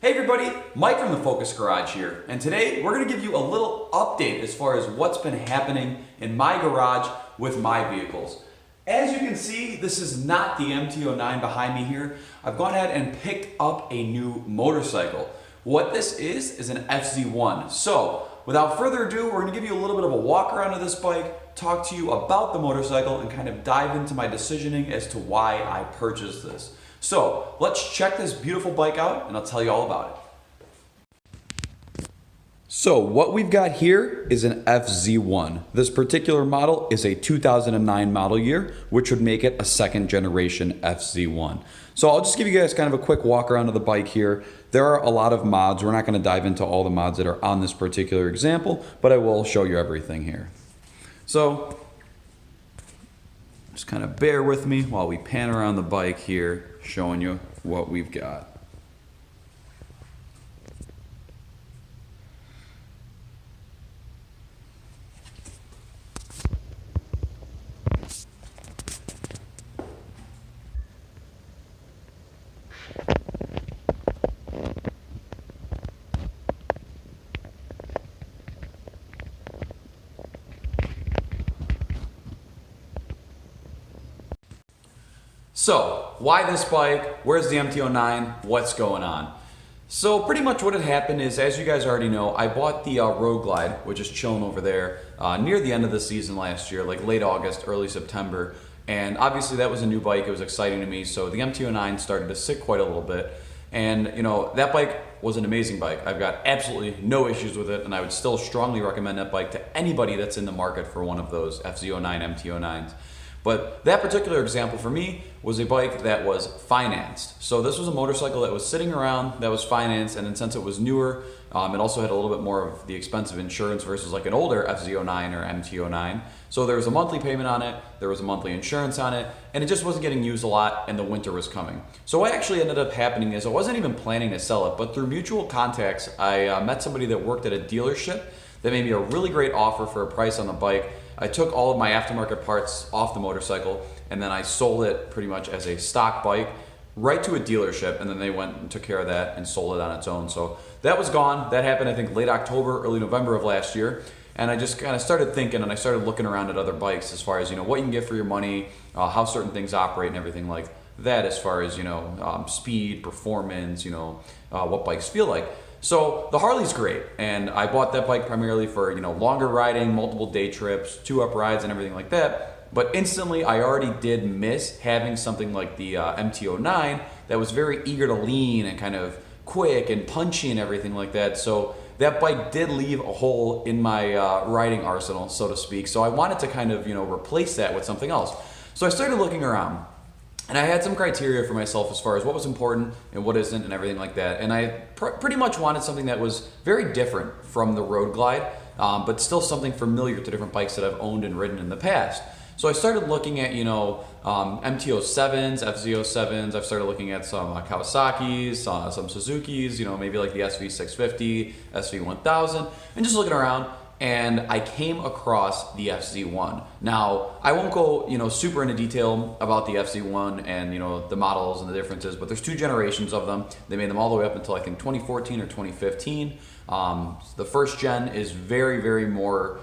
Hey everybody, Mike from the Focus Garage here, and today we're going to give you a little update as far as what's been happening in my garage with my vehicles. As you can see, this is not the MT-09 behind me here. I've gone ahead and picked up a new motorcycle. What this is an FZ1. So, without further ado, we're going to give you a little bit of a walk around of this bike, talk to you about the motorcycle, and kind of dive into my decisioning as to why I purchased this. So let's check this beautiful bike out and I'll tell you all about it. So what we've got here is an FZ1. This particular model is a 2009 model year, which would make it a second generation FZ1. So I'll just give you guys kind of a quick walk around of the bike here. There are a lot of mods. We're not going to dive into all the mods that are on this particular example, but I will show you everything here. So just kind of bear with me while we pan around the bike here, showing you what we've got. So, why this bike? Where's the MT-09? What's going on? So pretty much what had happened is, as you guys already know, I bought the Road Glide, which is chilling over there, near the end of the season last year, like late August, early September. And obviously that was a new bike, it was exciting to me, so the MT-09 started to sit quite a little bit. And you know, that bike was an amazing bike. I've got absolutely no issues with it, and I would still strongly recommend that bike to anybody that's in the market for one of those FZ09, MT-09s. But that particular example for me was a bike that was financed. So this was a motorcycle that was sitting around, that was financed, and then since it was newer, it also had a little bit more of the expensive insurance versus like an older FZ09 or MT-09. So there was a monthly payment on it, there was a monthly insurance on it, and it just wasn't getting used a lot, and the winter was coming. So what actually ended up happening is I wasn't even planning to sell it, but through mutual contacts, I met somebody that worked at a dealership that made me a really great offer for a price on the bike. I took all of my aftermarket parts off the motorcycle and then I sold it pretty much as a stock bike right to a dealership, and then they went and took care of that and sold it on its own. So that was gone. That happened I think late October, early November of last year. And I just kind of started thinking, and I started looking around at other bikes as far as, you know, what you can get for your money, how certain things operate and everything like that, as far as, you know, speed, performance, you know, what bikes feel like. So the Harley's great, and I bought that bike primarily for, you know, longer riding, multiple day trips, 2-up rides and everything like that. But instantly I already did miss having something like the MT-09 that was very eager to lean and kind of quick and punchy and everything like that. So that bike did leave a hole in my riding arsenal, so to speak. So I wanted to kind of, you know, replace that with something else. So I started looking around. And I had some criteria for myself as far as what was important and what isn't and everything like that. And I pretty much wanted something that was very different from the Road Glide, but still something familiar to different bikes that I've owned and ridden in the past. So I started looking at, you know, MT-07s, FZ-07s. I've started looking at some Kawasaki's, some Suzuki's, you know, maybe like the SV650, SV1000, and just looking around. And I came across the FZ1. Now, I won't go, you know, super into detail about the FZ1 and, you know, the models and the differences, but there's 2 generations of them. They made them all the way up until I think 2014 or 2015. The first gen is very, very more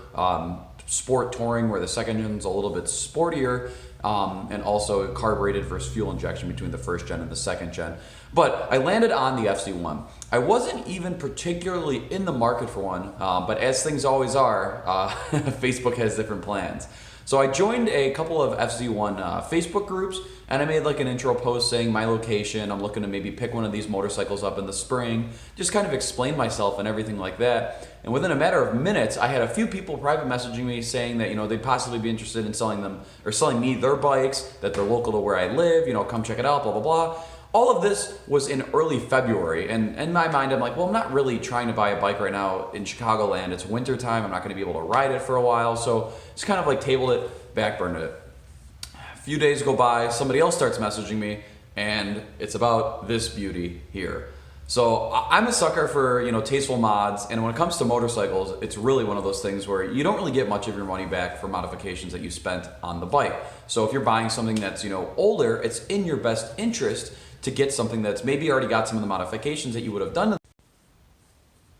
sport touring, where the second gen's a little bit sportier, and also carbureted versus fuel injection between the first gen and the second gen. But I landed on the FZ1. I wasn't even particularly in the market for one, but as things always are, Facebook has different plans. So I joined a couple of FZ1 Facebook groups, and I made like an intro post saying my location. I'm looking to maybe pick one of these motorcycles up in the spring, just kind of explain myself and everything like that. And within a matter of minutes, I had a few people private messaging me saying that, you know, they'd possibly be interested in selling them or selling me their bikes, that they're local to where I live, you know, come check it out, blah, blah, blah. All of this was in early February, and in my mind, I'm like, well, I'm not really trying to buy a bike right now in Chicagoland. It's winter time. I'm not going to be able to ride it for a while. So just kind of like tabled it, backburned it. A few days go by, somebody else starts messaging me, and it's about this beauty here. So I'm a sucker for, you know, tasteful mods, and when it comes to motorcycles, it's really one of those things where you don't really get much of your money back for modifications that you spent on the bike. So if you're buying something that's, you know, older, it's in your best interest to get something that's maybe already got some of the modifications that you would have done.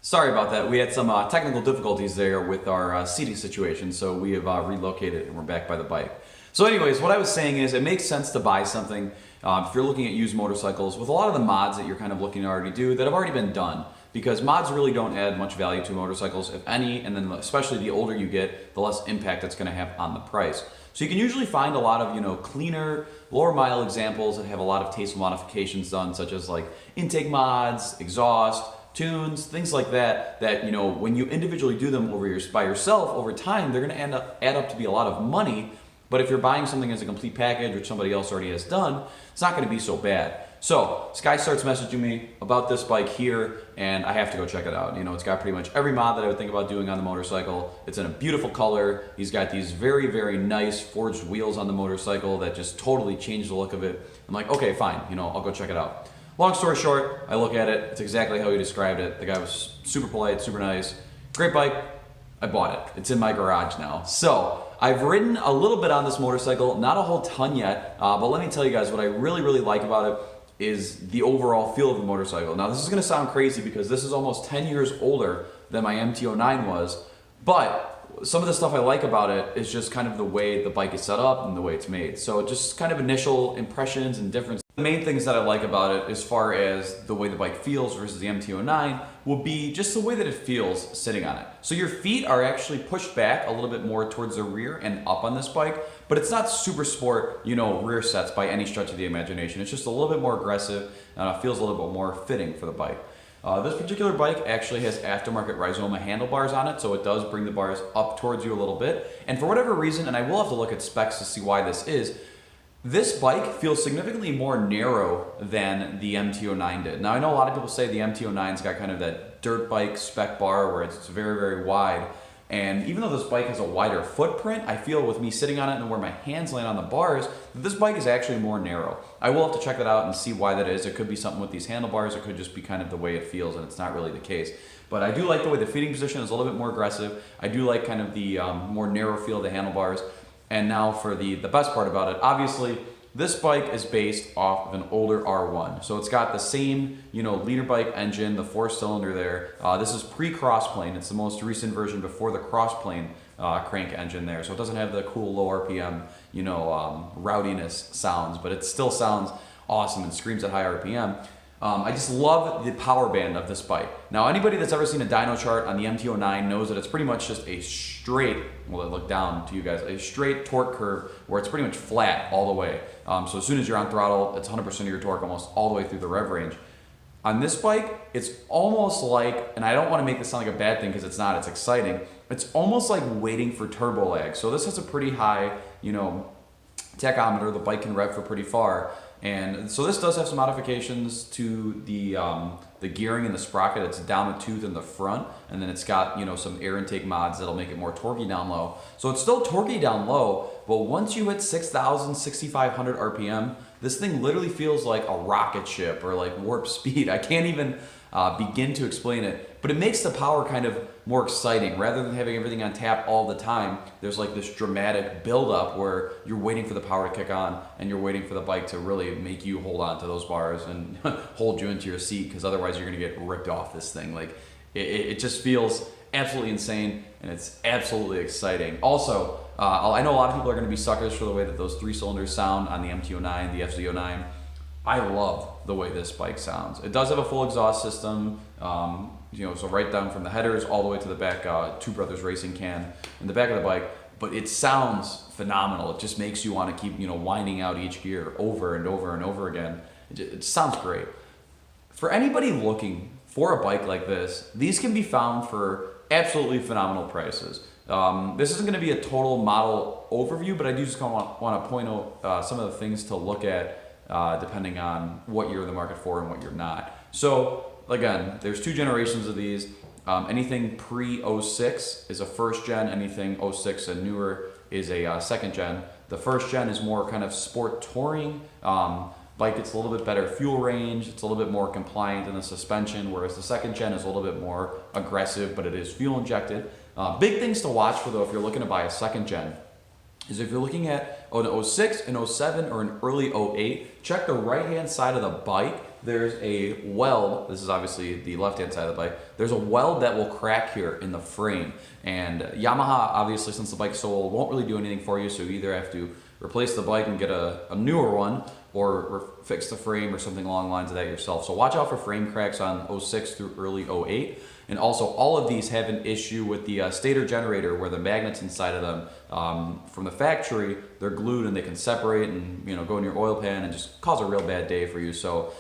Sorry about that. We had some technical difficulties there with our seating situation, so we have relocated and we're back by the bike. So anyways, what I was saying is it makes sense to buy something if you're looking at used motorcycles with a lot of the mods that you're kind of looking to already do that have already been done, because mods really don't add much value to motorcycles, if any, and then especially the older you get, the less impact it's going to have on the price. So you can usually find a lot of, cleaner, lower mile examples that have a lot of tasteful modifications done, such as like intake mods, exhaust, tunes, things like that, when you individually do them by yourself over time, they're going to add up to be a lot of money. But if you're buying something as a complete package, which somebody else already has done, it's not going to be so bad. So this guy starts messaging me about this bike here, and I have to go check it out. It's got pretty much every mod that I would think about doing on the motorcycle. It's in a beautiful color. He's got these very, very nice forged wheels on the motorcycle that just totally change the look of it. I'm like, okay, fine, I'll go check it out. Long story short, I look at it. It's exactly how he described it. The guy was super polite, super nice. Great bike. I bought it. It's in my garage now. So I've ridden a little bit on this motorcycle, not a whole ton yet, but let me tell you guys what I really, really like about it is the overall feel of the motorcycle. Now this is going to sound crazy because this is almost 10 years older than my MT-09 was, but some of the stuff I like about it is just kind of the way the bike is set up and the way it's made. So just kind of initial impressions and differences. The main things that I like about it as far as the way the bike feels versus the MT-09 will be just the way that it feels sitting on it. So your feet are actually pushed back a little bit more towards the rear and up on this bike, but it's not super sport, rear sets by any stretch of the imagination. It's just a little bit more aggressive and it feels a little bit more fitting for the bike. This particular bike actually has aftermarket Rhizoma handlebars on it, so it does bring the bars up towards you a little bit. And for whatever reason, and I will have to look at specs to see why this bike feels significantly more narrow than the MT-09 did. Now I know a lot of people say the MT-09's got kind of that dirt bike spec bar where it's very, very wide. And even though this bike has a wider footprint, I feel with me sitting on it and where my hands land on the bars, that this bike is actually more narrow. I will have to check that out and see why that is. It could be something with these handlebars, it could just be kind of the way it feels and it's not really the case. But I do like the way the feeding position is a little bit more aggressive. I do like kind of the more narrow feel of the handlebars. And now for the best part about it, obviously, this bike is based off of an older R1. So it's got the same, leader bike engine, the 4-cylinder there. This is pre-crossplane. It's the most recent version before the crossplane crank engine there. So it doesn't have the cool low RPM, rowdiness sounds, but it still sounds awesome and screams at high RPM. I just love the power band of this bike. Now, anybody that's ever seen a dyno chart on the MT-09 knows that it's pretty much just a straight, well, I look down to you guys, a straight torque curve where it's pretty much flat all the way. So as soon as you're on throttle, it's 100% of your torque almost all the way through the rev range. On this bike, it's almost like, and I don't want to make this sound like a bad thing because it's not, it's exciting. It's almost like waiting for turbo lag. So this has a pretty high, tachometer. The bike can rev for pretty far. And so this does have some modifications to the gearing and the sprocket. It's down a tooth in the front, and then it's got some air intake mods that'll make it more torquey down low. So it's still torquey down low, but once you hit 6,000, 6,500 RPM, this thing literally feels like a rocket ship or like warp speed. I can't even begin to explain it, but it makes the power kind of more exciting. Rather than having everything on tap all the time, there's like this dramatic buildup where you're waiting for the power to kick on and you're waiting for the bike to really make you hold on to those bars and hold you into your seat, because otherwise you're gonna get ripped off this thing. Like it just feels absolutely insane and it's absolutely exciting. Also, I know a lot of people are gonna be suckers for the way that those 3 cylinders sound on the MT-09, the FZ1. I love the way this bike sounds. It does have a full exhaust system, so right down from the headers all the way to the back Two Brothers Racing can in the back of the bike, but it sounds phenomenal. It just makes you want to keep, winding out each gear over and over and over again. It sounds great. For anybody looking for a bike like this, these can be found for absolutely phenomenal prices. This isn't going to be a total model overview, but I do just want to point out some of the things to look at depending on what you're in the market for and what you're not. So again, there's 2 generations of these. Anything pre-06 is a first gen, anything 06 and newer is a second gen. The first gen is more kind of sport touring. Bike gets a little bit better fuel range, it's a little bit more compliant in the suspension, whereas the second gen is a little bit more aggressive, but it is fuel injected. Big things to watch for though if you're looking to buy a second gen is if you're looking at an 06, an 07, or an early 08, check the right-hand side of the bike. There's a weld. This is obviously the left-hand side of the bike. There's a weld that will crack here in the frame. And Yamaha, obviously, since the bike's so old, won't really do anything for you. So you either have to replace the bike and get a newer one, or fix the frame or something along the lines of that yourself. So watch out for frame cracks on 06 through early 08. And also, all of these have an issue with the stator generator, where the magnets inside of them from the factory, they're glued and they can separate and go in your oil pan and just cause a real bad day for you. So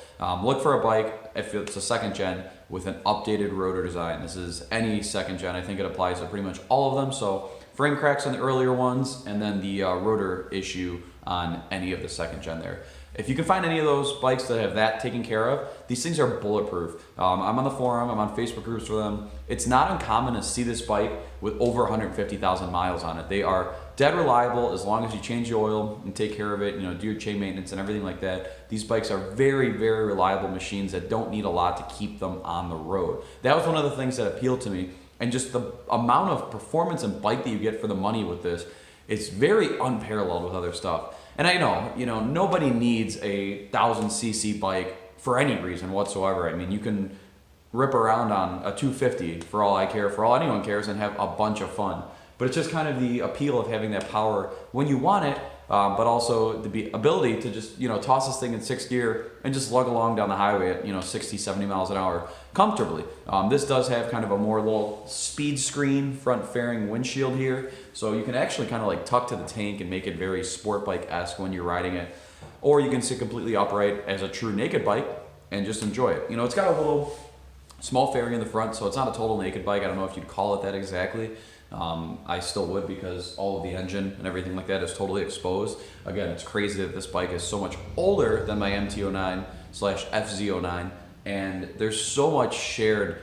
look for a bike, if it's a second gen, with an updated rotor design. This is any second gen. I think it applies to pretty much all of them. So frame cracks on the earlier ones, and then the rotor issue on any of the second gen there. If you can find any of those bikes that have that taken care of, these things are bulletproof. I'm on the forum, I'm on Facebook groups for them. It's not uncommon to see this bike with over 150,000 miles on it. They are dead reliable as long as you change the oil and take care of it, do your chain maintenance and everything like that. These bikes are very, very reliable machines that don't need a lot to keep them on the road. That was one of the things that appealed to me, and just the amount of performance and bike that you get for the money with this, it's very unparalleled with other stuff. And I know, nobody needs a 1000cc bike for any reason whatsoever. I mean, you can rip around on a 250 for all I care, for all anyone cares, and have a bunch of fun. But it's just kind of the appeal of having that power when you want it, but also the ability to just, toss this thing in 6th gear and just lug along down the highway at, 60, 70 miles an hour comfortably. This does have kind of a more little speed screen front fairing windshield here. So you can actually kind of like tuck to the tank and make it very sport bike-esque when you're riding it. Or you can sit completely upright as a true naked bike and just enjoy it. It's got a little small fairing in the front, so it's not a total naked bike. I don't know if you'd call it that exactly. I still would, because all of the engine and everything like that is totally exposed. Again, it's crazy that this bike is so much older than my MT-09 / FZ1, and there's so much shared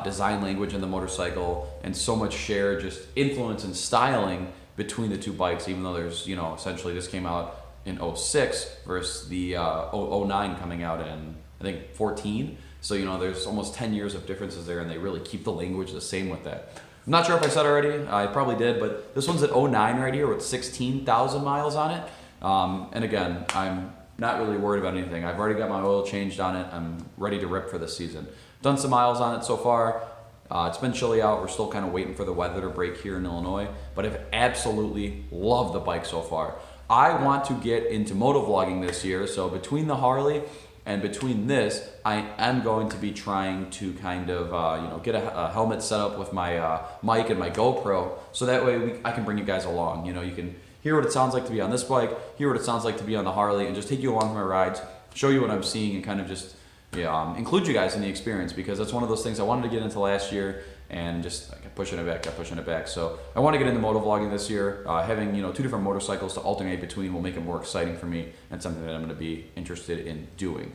design language in the motorcycle, and so much shared just influence and styling between the two bikes, even though there's, essentially this came out in 06 versus the 09 coming out in, I think, 14. So, there's almost 10 years of differences there, and they really keep the language the same with that. I'm not sure if I said already, I probably did, but this one's at 09 right here with 16,000 miles on it. And again, I'm not really worried about anything. I've already got my oil changed on it. I'm ready to rip for this season. Done some miles on it so far. It's been chilly out. We're still kind of waiting for the weather to break here in Illinois, but I've absolutely loved the bike so far. I want to get into motovlogging this year, so between the Harley and between this, I am going to be trying to kind of, get a helmet set up with my mic and my GoPro, so that way I can bring you guys along. You can hear what it sounds like to be on this bike, hear what it sounds like to be on the Harley, and just take you along for my rides, show you what I'm seeing, and kind of just include you guys in the experience, because that's one of those things I wanted to get into last year, and just I kept pushing it back. So I want to get into motovlogging this year. Having 2 different motorcycles to alternate between will make it more exciting for me, and something that I'm going to be interested in doing.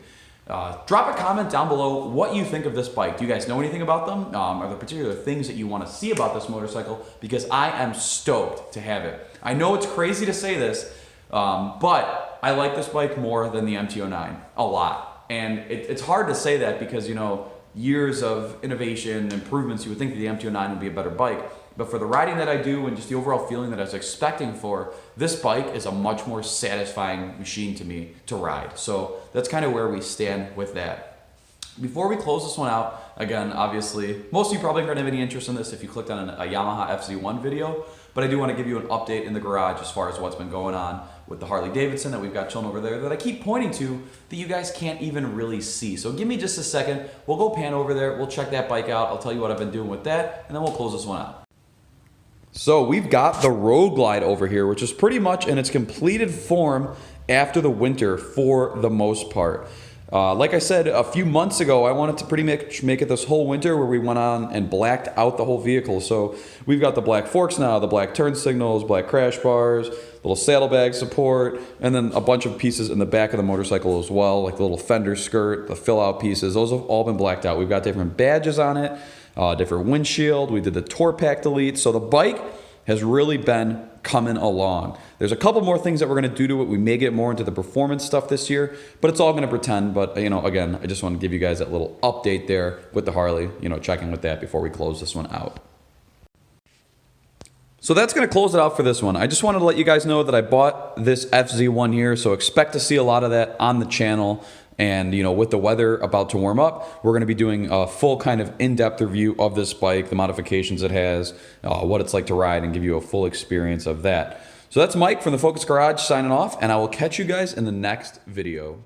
Drop a comment down below what you think of this bike. Do you guys know anything about them? Are there particular things that you want to see about this motorcycle? Because I am stoked to have it. I know it's crazy to say this, but I like this bike more than the MT-09 a lot. And it's hard to say that because, years of innovation, improvements, you would think that the MT-09 would be a better bike. But for the riding that I do and just the overall feeling that I was expecting for, this bike is a much more satisfying machine to me to ride. So that's kind of where we stand with that. Before we close this one out, again, obviously, most of you probably aren't have any interest in this if you clicked on a Yamaha FZ1 video, but I do want to give you an update in the garage as far as what's been going on with the Harley Davidson that we've got chilling over there that I keep pointing to that you guys can't even really see. So give me just a second, we'll go pan over there, we'll check that bike out, I'll tell you what I've been doing with that, and then we'll close this one out. So we've got the Road Glide over here, which is pretty much in its completed form after the winter for the most part. Like I said, a few months ago, I wanted to pretty much make it this whole winter where we went on and blacked out the whole vehicle. So we've got the black forks now, the black turn signals, black crash bars, little saddlebag support, and then a bunch of pieces in the back of the motorcycle as well, like the little fender skirt, the fill-out pieces. Those have all been blacked out. We've got different badges on it, different windshield. We did the Tour Pack delete. So the bike has really been coming along. There's a couple more things that we're going to do to it. We may get more into the performance stuff this year, but it's all going to pretend. But, again, I just want to give you guys that little update there with the Harley, checking with that before we close this one out. So that's going to close it out for this one. I just wanted to let you guys know that I bought this FZ1 here, so expect to see a lot of that on the channel. And, you know, with the weather about to warm up, we're going to be doing a full kind of in-depth review of this bike, the modifications it has, what it's like to ride, and give you a full experience of that. So that's Mike from the Focus Garage signing off, and I will catch you guys in the next video.